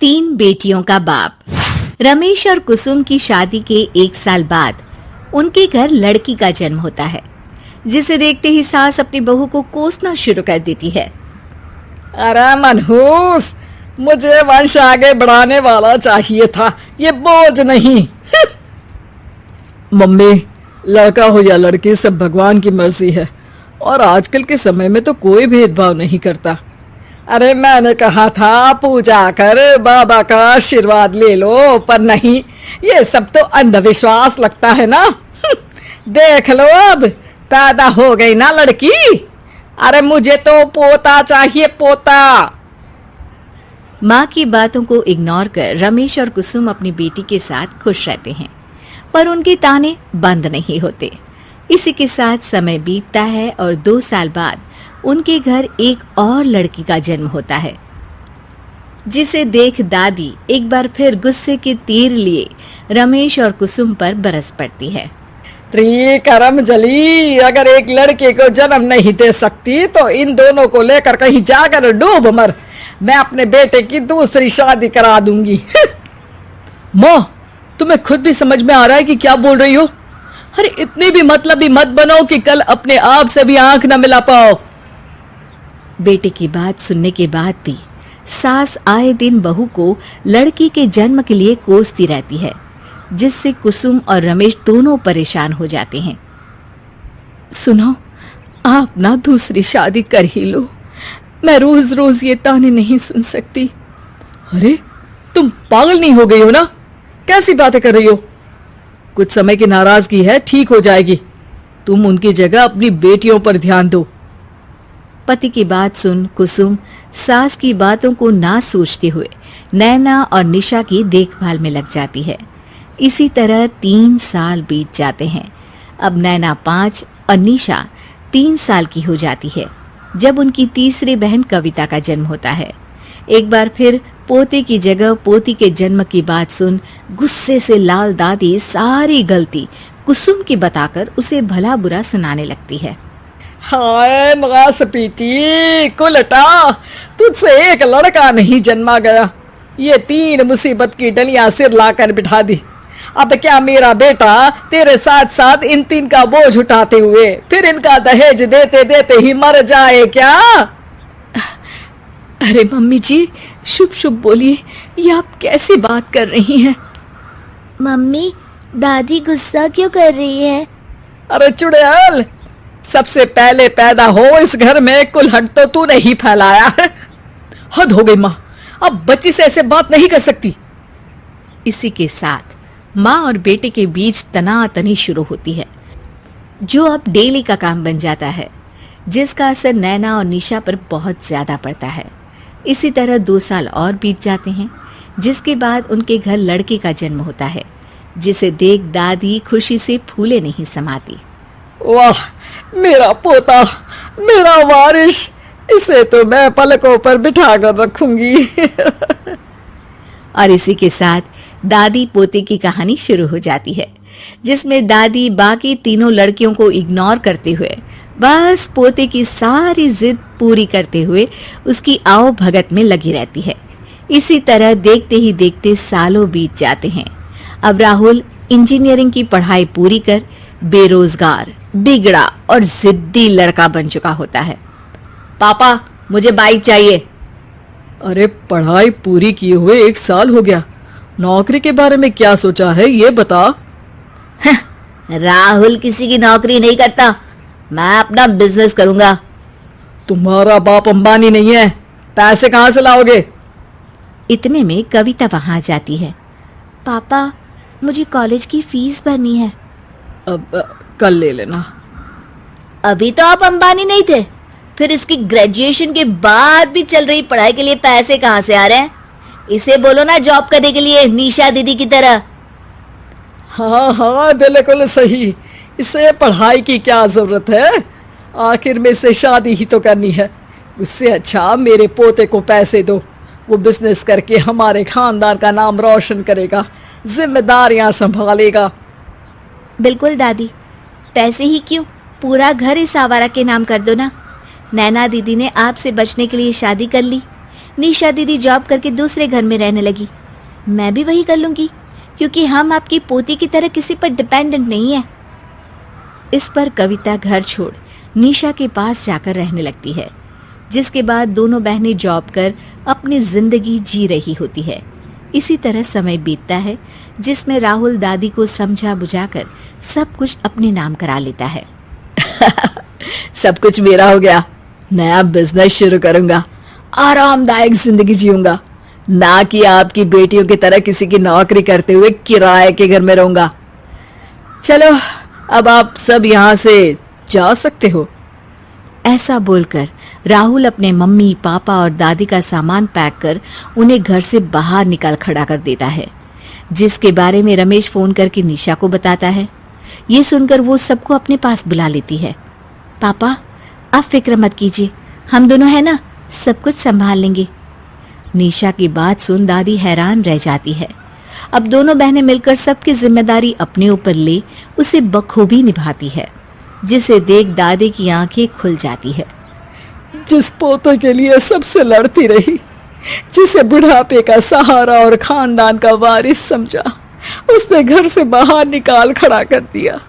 तीन बेटियों का बाप। रमेश और कुसुम की शादी के 1 साल बाद उनके घर लड़की का जन्म होता है, जिसे देखते ही सास अपनी बहू को कोसना शुरू कर देती है। अरे मनहूस, मुझे वंश आगे बढ़ाने वाला चाहिए था, ये बोझ नहीं। मम्मी, लड़का हो या लड़की सब भगवान की मर्जी है और आजकल के समय में तो कोई भेदभाव नहीं करता। अरे मैंने कहा था पूजा कर बाबा का आशीर्वाद ले लो, पर नहीं, ये सब तो अंधविश्वास लगता है ना। देख लो, अब पैदा हो गई ना लड़की। अरे मुझे तो पोता चाहिए, पोता। माँ की बातों को इग्नोर कर रमेश और कुसुम अपनी बेटी के साथ खुश रहते हैं, पर उनके ताने बंद नहीं होते। इसी के साथ समय बीतता है और 2 साल बाद उनके घर एक और लड़की का जन्म होता है, जिसे देख दादी एक बार फिर गुस्से के तीर लिए रमेश और कुसुम पर बरस पड़ती है। री करम जली, अगर एक लड़के को जन्म नहीं दे सकती तो इन दोनों को लेकर कहीं जाकर डूब मर। मैं अपने बेटे की दूसरी शादी करा दूंगी। माँ, तुम्हें खुद भी समझ में आ रहा है कि क्या बोल रही हो? अरे इतनी भी मतलबी मत बनो कि कल अपने आप से भी आंख न मिला पाओ। बेटे की बात सुनने के बाद भी सास आए दिन बहू को लड़की के जन्म के लिए कोसती रहती है, जिससे कुसुम और रमेश दोनों परेशान हो जाते हैं। सुनो, आप ना दूसरी शादी कर ही लो, मैं रोज रोज ये ताने नहीं सुन सकती। अरे तुम पागल नहीं हो गई हो ना? कैसी बातें कर रही हो? कुछ समय की नाराजगी है, ठीक हो जाएगी। तुम उनकी जगह अपनी बेटियों पर ध्यान दो। पति की बात सुन कुसुम सास की बातों को ना सोचते हुए नैना और निशा की देखभाल में लग जाती है। इसी तरह 3 साल बीत जाते हैं। अब नैना 5 और निशा 3 साल की हो जाती है जब उनकी तीसरी बहन कविता का जन्म होता है। एक बार फिर पोते की जगह पोती के जन्म की बात सुन गुस्से से लाल दादी सारी गलती कुसुम की बताकर उसे भला बुरा सुनाने लगती है। हाय मगास पीटी कुलटा, तुझसे एक लड़का नहीं जन्मा गया, ये 3 मुसीबत की डलियां सिर लाकर बिठा दी। अब क्या मेरा बेटा तेरे साथ साथ इन 3 का बोझ उठाते हुए फिर इनका दहेज देते देते ही मर जाए क्या? अरे मम्मी जी, शुभ शुभ बोलिए, ये आप कैसी बात कर रही हैं? मम्मी, दादी गुस्सा क्यों कर रही है? अरे चुड़ैल, सबसे पहले पैदा हो इस घर में कुल्हड़ तो तूने ही फैलाया है। हद हो गई माँ, अब बच्ची से ऐसे बात नहीं कर सकती। इसी के साथ माँ और बेटे के बीच तनातनी शुरू होती है, जो अब डेली का काम बन जाता है, जिसका असर नैना और निशा पर बहुत ज्यादा पड़ता है। इसी तरह 2 साल और बीत जाते हैं, जिसके बाद उनके घर लड़के का जन्म होता है, जिसे देख दादी खुशी से फूले नहीं समाती। वाह, मेरा पोता, मेरा वारिश, इसे तो मैं पलकों पर बिठा कर रखूंगी। और इसी के साथ दादी पोते की कहानी शुरू हो जाती है, जिसमें दादी बाकी तीनों लड़कियों को इग्नोर करते हुए बस पोते की सारी जिद पूरी करते हुए उसकी आओ भगत में लगी रहती है। इसी तरह देखते ही देखते सालों बीत जाते हैं। अब राहुल इंजीनियरिंग की पढ़ाई पूरी कर बेरोजगार, बिगड़ा और जिद्दी लड़का बन चुका होता है। पापा, मुझे बाइक चाहिए। अरे पढ़ाई पूरी किए हुए 1 साल हो गया, नौकरी के बारे में क्या सोचा है ये बता। राहुल किसी की नौकरी नहीं करता, मैं अपना बिजनेस करूंगा। तुम्हारा बाप अंबानी नहीं है, पैसे कहाँ से लाओगे? इतने में कविता वहां जाती है। पापा, मुझे कॉलेज की फीस भरनी है। अब कल ले लेना। अभी तो आप अंबानी नहीं थे, फिर इसकी ग्रेजुएशन के बाद भी चल रही पढ़ाई के लिए पैसे कहाँ से आ रहे हैं? इसे बोलो ना जॉब करने के लिए, निशा दीदी की तरह। हाँ हाँ, बिल्कुल सही, इसे पढ़ाई की क्या जरूरत है? आखिर में इसे शादी ही तो करनी है। उससे अच्छा मेरे पोते को पैसे दो, वो बिजनेस करके हमारे खानदान का नाम रोशन करेगा, जिम्मेदारियां संभालेगा। बिल्कुल दादी, पैसे ही क्यों, पूरा घर इस आवारा के नाम कर दो ना। नैना दीदी ने आपसे बचने के लिए शादी कर ली, निशा दीदी जॉब करके दूसरे घर में रहने लगी, मैं भी वही कर लूंगी, क्योंकि हम आपकी पोती की तरह किसी पर डिपेंडेंट नहीं है। इस पर कविता घर छोड़ निशा के पास जाकर रहने लगती है, जिसके बाद दोनों बहनें जॉब कर अपनी जिंदगी जी रही होती है। इसी तरह समय बीतता है, जिसमें राहुल दादी को समझा बुझाकर सब कुछ अपने नाम करा लेता है। सब कुछ मेरा हो गया, नया बिजनेस शुरू करूंगा, आरामदायक जिंदगी जीऊंगा, ना कि आपकी बेटियों की तरह किसी की नौकरी करते हुए किराए के घर में रहूंगा। चलो अब आप सब यहाँ से जा सकते हो। ऐसा बोलकर राहुल अपने मम्मी पापा और दादी का सामान पैक कर उन्हें घर से बाहर निकाल खड़ा कर देता है, जिसके बारे में रमेश फोन करके निशा को बताता है। ये सुनकर वो सबको अपने पास बुला लेती है। पापा आप फिक्र मत कीजिए, हम दोनों है ना, सब कुछ संभाल लेंगे। निशा की बात सुन दादी हैरान रह जाती है। अब दोनों बहनें मिलकर सबकी जिम्मेदारी अपने ऊपर ले उसे बखूबी निभाती है, जिसे देख दादी की आंखें खुल जाती है। जिस पोते के लिए सबसे लड़ती रही, जिसे बुढ़ापे का सहारा और खानदान का वारिस समझा, उसने घर से बाहर निकाल खड़ा कर दिया।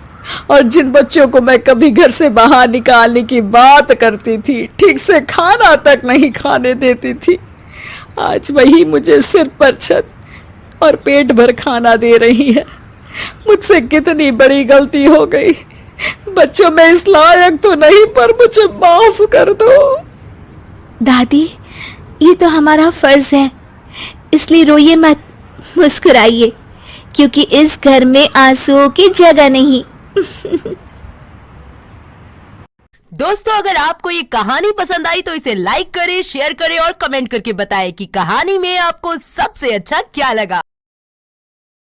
और जिन बच्चों को मैं कभी घर से बाहर निकालने की बात करती थी, ठीक से खाना तक नहीं खाने देती थी, आज वही मुझे सिर पर छत और पेट भर खाना दे रही है। मुझसे कितनी बड़ी गलती हो गई। बच्चों में इस लायक तो नहीं, पर मुझे माफ कर दो। दादी ये तो हमारा फर्ज है, इसलिए रोइए मत, मुस्कुराइए, क्योंकि इस घर में आंसुओं की जगह नहीं। दोस्तों अगर आपको ये कहानी पसंद आई तो इसे लाइक करें, शेयर करें और कमेंट करके बताएं कि कहानी में आपको सबसे अच्छा क्या लगा।